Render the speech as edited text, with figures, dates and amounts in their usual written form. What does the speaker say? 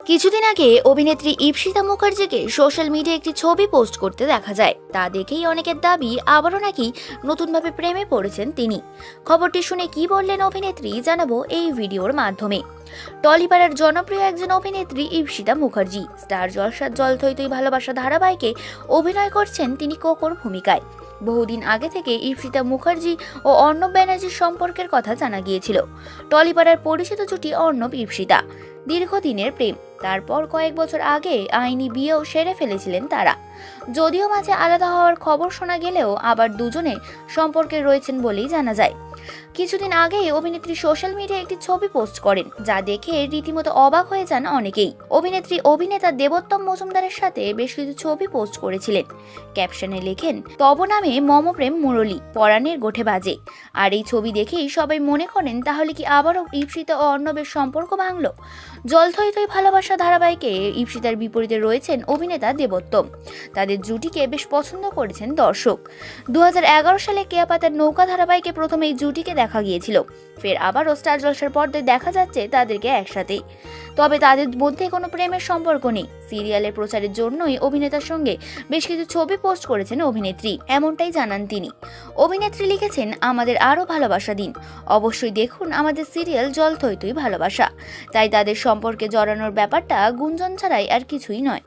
কিছুদিন আগে অভিনেত্রী ইপসিতা মুখার্জিকে সোশ্যাল মিডিয়ায় একটি ছবি পোস্ট করতে দেখা যায়। তা দেখেই অনেকের দাবি আবারও নাকি নতুনভাবে প্রেমে পড়েছেন তিনি। খবরটি শুনে কি বললেন অভিনেত্রী জানাবো এই ভিডিওর মাধ্যমে। টলিপাড়ার জনপ্রিয় একজন অভিনেত্রী ইপসিতা মুখার্জি স্টার জলসার জল থই থই ভালোবাসা ধারাবাহিকে অভিনয় করছেন তিনি কোকোর ভূমিকায়। বহুদিন আগে থেকে ইপসিতা মুখার্জি ও অর্ণব ব্যানার্জির সম্পর্কের কথা জানা গিয়েছিল। টলিপাড়ার পরিচিত জুটি অর্ণব ইপসিতা, দীর্ঘদিনের প্রেম। তারপর কয়েক বছর আগে আইনি বিয়েও সেরে ফেলেছিলেন তারা। যদিও মাঝে আলাদা হওয়ার খবর শোনা গেলেও আবার দুজনে সম্পর্কে রয়েছেন বলেই জানা যায়। কিছুদিন আগে অভিনেত্রী সোশ্যাল মিডিয়ায় একটি ছবি পোস্ট করেন, যা দেখে রীতিমতো অবাক হয়ে যান অনেকেই। অভিনেত্রী অভিনেতা দেবোত্তম মজুমদারের সাথে বেশ কিছু ছবি পোস্ট করেছিলেন। ক্যাপশনে লেখেন, তব নামে মম প্রেম মুরলী পরাণের গোঠে বাজে। আর এই ছবি দেখেই সবাই মনে করেন তাহলে কি আবারও ইপসিতা ও অর্ণবের সম্পর্ক ভাঙল। জল থই থই ভালোবাসা ধারাবাহিকে ইপসিতার বিপরীতে রয়েছেন অভিনেতা দেবোত্তম। তাদের জুটিকে বেশ পছন্দ করেছেন দর্শক। 2011 সালে কেয়া পাতার নৌকা ধারাবাহিকে প্রথমে এই জুটিকে দেখা গিয়েছিল। ফের আবারও স্টার জলসার পর্দায় দেখা যাচ্ছে তাদেরকে একসাথে। তবে তাদের মধ্যে কোনো প্রেমের সম্পর্ক নেই। সিরিয়ালের প্রচারের জন্যই অভিনেতার সঙ্গে বেশ কিছু ছবি পোস্ট করেছেন অভিনেত্রী, এমনটাই জানান তিনি। অভিনেত্রী লিখেছেন, আমাদের আরও ভালোবাসা দিন, অবশ্যই দেখুন আমাদের সিরিয়াল জল থই থই ভালোবাসা। তাই তাদের সম্পর্কে জড়ানোর ব্যাপারটা গুঞ্জন ছাড়াই আর কিছুই নয়।